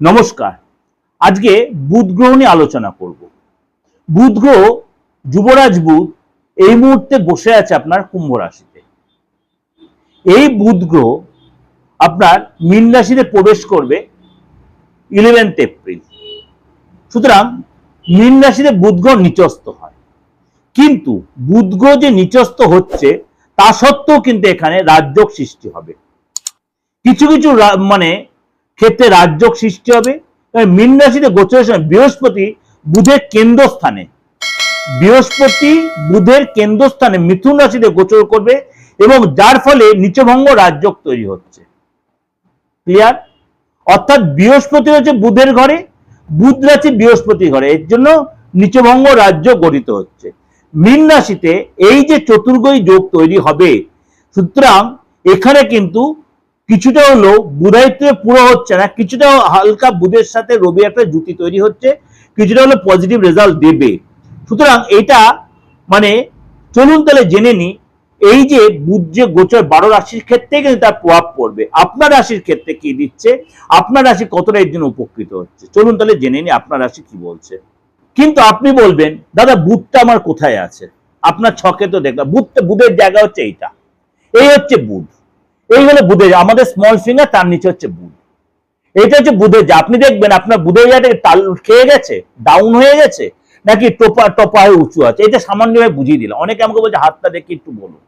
নমস্কার। আজকে বুধ গ্রহ নিয়ে আলোচনা করব। বুধ গ্রহ, যুবরাজ বুধ এই মুহূর্তে বসে আছে আপনার কুম্ভ রাশিতে। এই বুধ গ্রহ আপনার মীন রাশিতে প্রবেশ করবে 11 এপ্রিল। সুতরাং মীন রাশিতে বুধ গ্রহ নিচস্থ হয়, কিন্তু বুধ গ্রহ যে নিচস্থ হচ্ছে তা সত্ত্বেও কিন্তু এখানে রাজযোগ সৃষ্টি হবে। কিছু কিছু ক্ষেত্রে রাজযোগ সৃষ্টি হবে। মীন রাশিতে গোচরের সময় বৃহস্পতি বুধের কেন্দ্রস্থানে মিথুন রাশিতে গোচর করবে এবং যার ফলে নিচভঙ্গ রাজযোগ তৈরি হচ্ছে। ক্লিয়ার? অর্থাৎ বৃহস্পতি হচ্ছে বুধের ঘরে, বুধ রাশি বৃহস্পতির ঘরে, এর জন্য নিচভঙ্গ রাজযোগ গঠিত হচ্ছে। মীন রাশিতে এই যে চতুর্গ্রহী যোগ তৈরি হবে, সুতরাং এখানে কিন্তু কিছুটা হলো বুধায়িত্ব পুরো হচ্ছে না, কিছুটা হালকা বুধের সাথে রবি একটা জুতি তৈরি হচ্ছে, কিছুটা হলো পজিটিভ রেজাল্ট দেবে। সুতরাং এটা চলুন তাহলে জেনে নি এই যে বুধ যে গোচর 12 রাশির ক্ষেত্রে কিন্তু তার প্রভাব পড়বে। আপনার রাশির ক্ষেত্রে কি দিচ্ছে, আপনার রাশি কতটা এর জন্য উপকৃত হচ্ছে, চলুন তাহলে জেনে নি আপনার রাশি কি বলছে। কিন্তু আপনি বলবেন, দাদা বুধটা আমার কোথায় আছে? আপনার ছকে তো দেখলাম বুধের জায়গা হচ্ছে এইটা, এই হচ্ছে বুধ, এই হলো বুধের, আমাদের স্মল ফিঙ্গার, তার নিচে হচ্ছে বুধ। এটা হচ্ছে বুধের যা। আপনি দেখবেন আপনার বুধের জায়গাটা তাল খেয়ে গেছে, ডাউন হয়ে গেছে, নাকি টোপা হয়ে উঁচু আছে, এটা সামান্যভাবে বুঝিয়ে দিলাম। অনেকে আমাকে বলছে হাতটা দেখে একটু বলুন।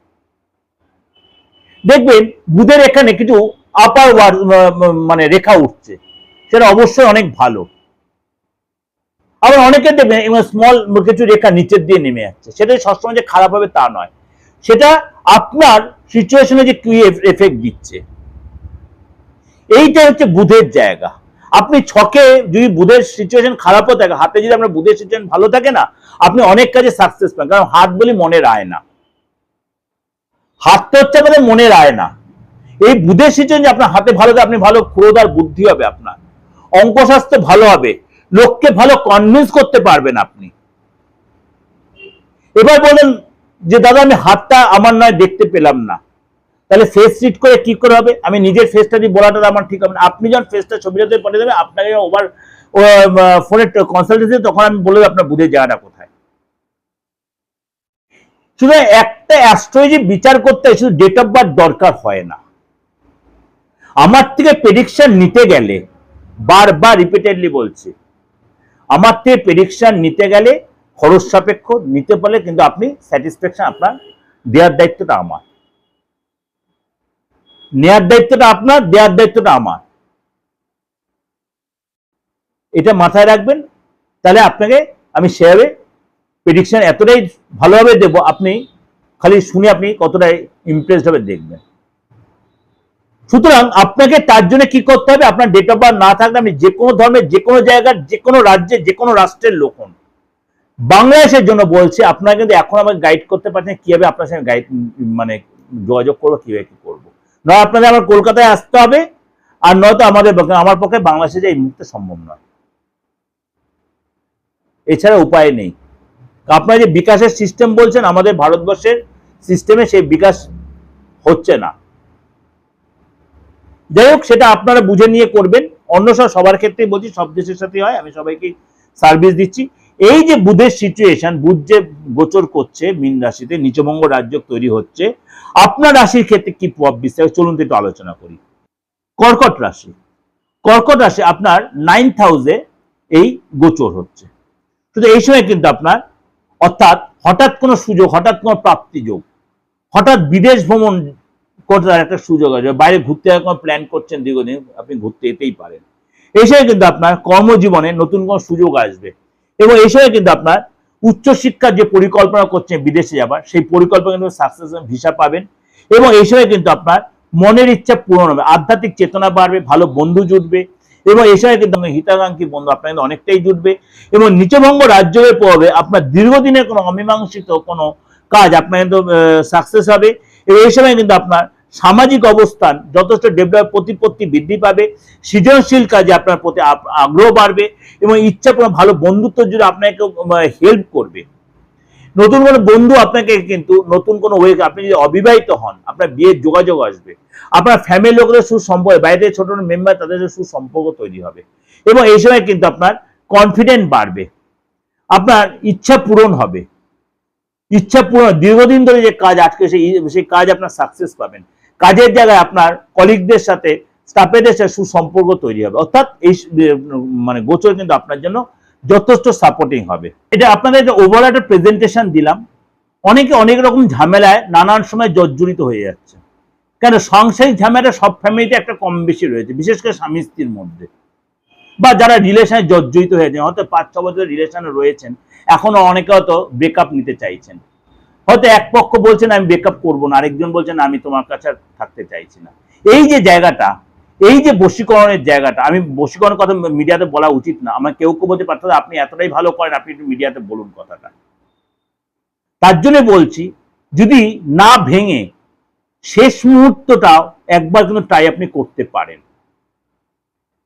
দেখবেন বুধের এখানে কিছু আপার রেখা উঠছে, সেটা অবশ্যই অনেক ভালো। আবার অনেকে দেখবেন স্মল কিছু রেখা নিচের দিয়ে নেমে যাচ্ছে, সেটা সবসময় যে খারাপ হবে তা নয়, সেটা আপনার সিচুয়েশনে যে কি এফেক্ট দিচ্ছে। এইটা হচ্ছে বুধের জায়গা। আপনি ছকে যদি বুধের সিচুয়েশন খারাপও থাকে, হাতে যদি আপনার বুধের সিচুয়েশন ভালো থাকে না, আপনি অনেক কাজে সাকসেস পান। কারণ হাত বলি মনের আয়না, হাতটা হচ্ছে আমাদের মনের আয়না। এই বুধের সিচুয়েশন আপনার হাতে ভালো থাকে, আপনি ভালো ক্ষুরোদার বুদ্ধি হবে, আপনার অঙ্কশাস্ত্র ভালো হবে, লোককে ভালো কনভিন্স করতে পারবেন আপনি। এবার বলেন যে দাদা আমি হাতটা আমার নয় দেখতে পেলাম না, তাহলে ফেস রিড করে কি করে হবে? আমি নিজের ফেসটা দিয়ে বলাটা আমার ঠিক হবে না। আপনি যখন ফেসটা ছবিটাতে পাঠিয়ে দেবেন, আপনাকে ওভার ফোনের কনসালটেন্সি, তখন আমি বলে দেবো আপনার বুধের জায়গাটা কোথায়। শুধু একটা অ্যাস্ট্রোলজি বিচার করতে শুধু ডেট অফ বার্থ দরকার হয় না। আমার থেকে প্রেডিকশন নিতে গেলে, বারবার রিপিটেডলি বলছি, আমার থেকে প্রেডিকশন নিতে গেলে খরচ সাপেক্ষ নিতে পারলে কিন্তু আপনি স্যাটিসফ্যাকশন আপনার দেওয়ার দায়িত্বটা আমার, নেয়ার দায়িত্বটা আপনার, দেওয়ার দায়িত্বটা আমার। এটা মাথায় রাখবেন, তাহলে আপনাকে আমি সেভাবে প্রেডিকশন এতটাই ভালোভাবে দেবো, আপনি খালি শুনে আপনি কতটা ইমপ্রেসড হবে দেখবেন। সুতরাং আপনাকে তার জন্য কি করতে হবে? আপনার ডেট অফ বার্থ না থাকলে আপনি যে কোনো ধর্মের, যে কোনো জায়গার, যে কোনো রাজ্যের, যে কোনো রাষ্ট্রের লোক হন, বাংলাদেশের জন্য বলছি, আপনারা কিন্তু এখন আমাকে গাইড করতে পারছেন কিভাবে আপনার সঙ্গে যোগাযোগ করবো, কিভাবে কি করবো। নয় আপনাদের আমার কলকাতায় আসতে হবে, আর নয়তো আমার পক্ষে বাংলাদেশে যে এই মুহূর্তে সম্ভব নয়, এছাড়া উপায় নেই। আপনারা যে বিকাশের সিস্টেম বলছেন, আমাদের ভারতবর্ষের সিস্টেমে সেই বিকাশ হচ্ছে না। যাই হোক, সেটা আপনারা বুঝে নিয়ে করবেন। অন্য সবার ক্ষেত্রেই বলছি, সব দেশের সাথে হয়, আমি সবাইকে সার্ভিস দিচ্ছি। এই যে বুধের সিচুয়েশন, বুধ যে গোচর করছে মীন রাশিতে, নিচভঙ্গ রাজযোগ তৈরি হচ্ছে, আপনার রাশির ক্ষেত্রে কি প্রভাব বিস্তার, চলুন একটু আলোচনা করি। কর্কট রাশি, কর্কট রাশি আপনার 9th হাউসে এই গোচর হচ্ছে। শুধু এই সময় কিন্তু আপনার অর্থাৎ হঠাৎ কোনো সুযোগ, হঠাৎ কোনো প্রাপ্তি যোগ, হঠাৎ বিদেশ ভ্রমণ করতে একটা সুযোগ আছে, বাইরে ঘুরতে কোনো প্ল্যান করছেন দীর্ঘদিন, আপনি ঘুরতে যেতেই পারেন। এই সময় কিন্তু আপনার কর্মজীবনে নতুন কোনো সুযোগ আসবে, এবং এই সময় কিন্তু আপনার উচ্চশিক্ষার যে পরিকল্পনা করছেন বিদেশে যাবার, সেই পরিকল্পনা কিন্তু সাকসেস ভিসা পাবেন। এবং এই সময় কিন্তু আপনার মনের ইচ্ছা পূরণ হবে, আধ্যাত্মিক চেতনা বাড়বে, ভালো বন্ধু জুটবে, এবং এই সময় কিন্তু হিতাকাঙ্ক্ষী বন্ধু আপনার কিন্তু অনেকটাই জুটবে। এবং নিচভঙ্গ রাজযোগের প্রভাবে আপনার দীর্ঘদিনের কোনো অমীমাংসিত কোনো কাজ আপনার কিন্তু সাকসেস হবে। এবং এই সময় কিন্তু আপনার সামাজিক অবস্থান যথেষ্ট ডেভেলপ, প্রতিপত্তি বৃদ্ধি পাবে, সৃজনশীল কাজে আপনার প্রতি আগ্রহ বাড়বে, এবং ইচ্ছা কোনো ভালো বন্ধুত্ব জুড়ে আপনাকে হেল্প করবে। নতুন কোনো বন্ধু আপনাকে কিন্তু নতুন কোনো ওয়ে, আপনি যদি অবিবাহিত হন, আপনার বিয়ের যোগাযোগ আসবে, আপনার ফ্যামিলির লোকদের সুসম্পর্ক, বাইরে ছোট ছোট মেম্বার, তাদের সুসম্পর্ক তৈরি হবে। এবং এই সময় কিন্তু আপনার কনফিডেন্ট বাড়বে, আপনার ইচ্ছা পূরণ হবে, ইচ্ছা পূরণ, দীর্ঘদিন ধরে যে কাজ আটকে সেই কাজ আপনার সাকসেস পাবেন, কাজের জায়গায় আপনার কলিগদের সাথে স্টাফেদের সাথে সুসম্পর্ক তৈরি হবে। অর্থাৎ এই মানে গোচর কিন্তু আপনার জন্য যথেষ্ট সাপোর্টিং হবে। এটা আপনাদের ওভারঅল একটা প্রেজেন্টেশন দিলাম। অনেকে অনেক রকম ঝামেলায় নানান সময় জর্জরিত হয়ে যাচ্ছে, কেন সাংসারিক ঝামেলা সব ফ্যামিলিতে একটা কম বেশি রয়েছে, বিশেষ করে স্বামী স্ত্রীর মধ্যে, বা যারা রিলেশনে জর্জরিত হয়েছে, হয়তো 5-6 বছরের রিলেশনে রয়েছেন, এখনো অনেকে হয়তো ব্রেকআপ নিতে চাইছেন, হয়তো এক পক্ষ বলছেন আমি ব্রেকআপ করবো না, আরেকজন বলছেন আমি তোমার কাছে থাকতে চাইছি না। এই যে জায়গাটা, এই যে বশীকরণের জায়গাটা, আমি বশীকরণের কথা মিডিয়াতে বলা উচিত না, আমার কেউ কেউ বলতে পারতো আপনি এতটাই ভালো করেন, আপনি একটু মিডিয়াতে বলুন কথাটা। তার জন্য বলছি, যদি না ভেঙে শেষ মুহূর্তটাও একবার কিন্তু ট্রাই আপনি করতে পারেন।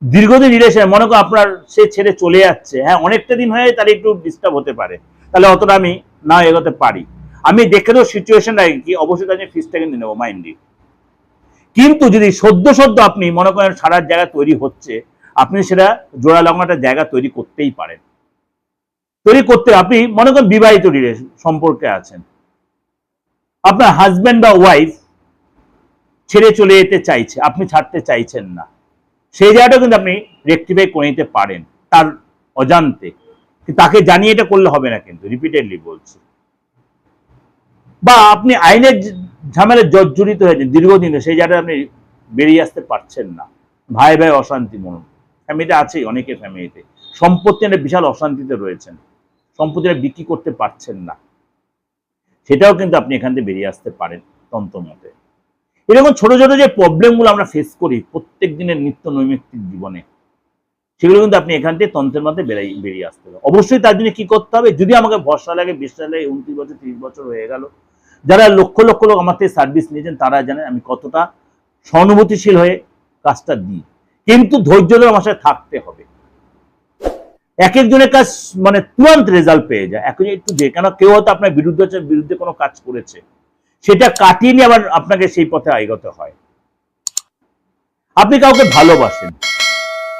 দীর্ঘদিন রিলেশন, মনে করো আপনার সে ছেড়ে চলে যাচ্ছে, হ্যাঁ অনেকটা দিন হয়ে তাহলে একটু ডিস্টার্ব হতে পারে, তাহলে অতটা আমি না এগোতে পারি, আমি দেখে দেবো সিচুয়েশনটা কি, অবশ্যই তার ফিসটা কিন্তু নেবো মাইন্ডলি। কিন্তু যদি সদ্য আপনি মনে করেন সারার জায়গা তৈরি হচ্ছে, আপনি সেটা জোড়া লাগানোটা জায়গা তৈরি করতেই পারেন। তৈরি করতে আপনি মনে করেন বিবাহিত রিলেশন সম্পর্কে আছেন, আপনার হাজব্যান্ড বা ওয়াইফ ছেড়ে চলে যেতে চাইছে, আপনি ছাড়তে চাইছেন না, সেই জায়গাটা কিন্তু আপনি রেকটিফাই করে নিতে পারেন তার অজান্তে, তাকে জানিয়ে এটা করলে হবে না, কিন্তু রিপিটেডলি বলছি। বা আপনি আইনের ঝামেলায় জর্জরিত হয়েছেন দীর্ঘদিনে, সেই জায়গায় আপনি বেরিয়ে আসতে পারছেন না, ভাই ভাই অশান্তি, মনে ফ্যামিলিতে আছেই, অনেকের ফ্যামিলিতে সম্পত্তি একটা বিশাল অশান্তিতে রয়েছেন, সম্পত্তিটা বিক্রি করতে পারছেন না, সেটাও কিন্তু আপনি এখান থেকে বেরিয়ে আসতে পারেন তন্ত্রমতে। এরকম ছোট ছোট যে প্রবলেমগুলো আমরা ফেস করি প্রত্যেক দিনের নিত্য নৈমিত্তিক জীবনে, সেগুলো কিন্তু আপনি এখান থেকে তন্ত্রের মধ্যে বেরিয়ে আসতে হবে। অবশ্যই তার জন্য কি করতে হবে, যদি আমাকে ভরসা লাগে, বিশ্বাস লাগে, 29 বছর 30 বছর হয়ে গেল, যারা লক্ষ লক্ষ লোক আমার থেকে সার্ভিস নিয়েছেন, তারা জানেন আমি কতটা সহানুভূতিশীল হয়ে কাজটা দিই, কিন্তু ধৈর্য ধরে আমার সাথে থাকতে হবে। এক একজনের কাজ মানে তুরন্ত রেজাল্ট পেয়ে যায়, একজন একটু যে কেন কেউ হয়তো আপনার বিরুদ্ধে কোনো কাজ করেছে, সেটা কাটিয়ে নিয়ে আবার আপনাকে সেই পথে এগোতে হয়। আপনি কাউকে ভালোবাসেন,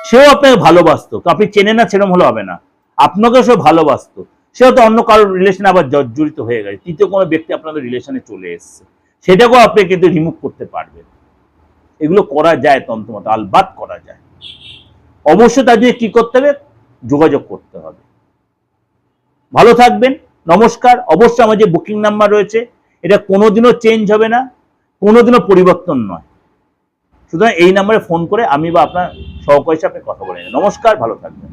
সেও আপনাকে ভালোবাসতো, আপনি চেনেন না সেরকম হলে হবে না, আপনাকেও সে ভালোবাসতো, সেও তো অন্য কারোর রিলেশনে আবার জর্জরিত হয়ে গেছে, তৃতীয় কোনো ব্যক্তি আপনাদের রিলেশনে চলে এসছে, সেটাকেও আপনি কিন্তু রিমুভ করতে পারবেন। এগুলো করা যায় তন্ত্রমতে, আলবাত করা যায়। অবশ্যই তার জন্য কি করতে হবে, যোগাযোগ করতে হবে। ভালো থাকবেন, নমস্কার। অবশ্যই আমার যে বুকিং নাম্বার রয়েছে, এটা কোনোদিনও চেঞ্জ হবে না, কোনোদিনও পরিবর্তন নয়, সুতরাং এই নাম্বারে ফোন করে আমি বা আপনার সহকর্মীর সাথে আপনি কথা বলে নিন। নমস্কার, ভালো থাকবেন।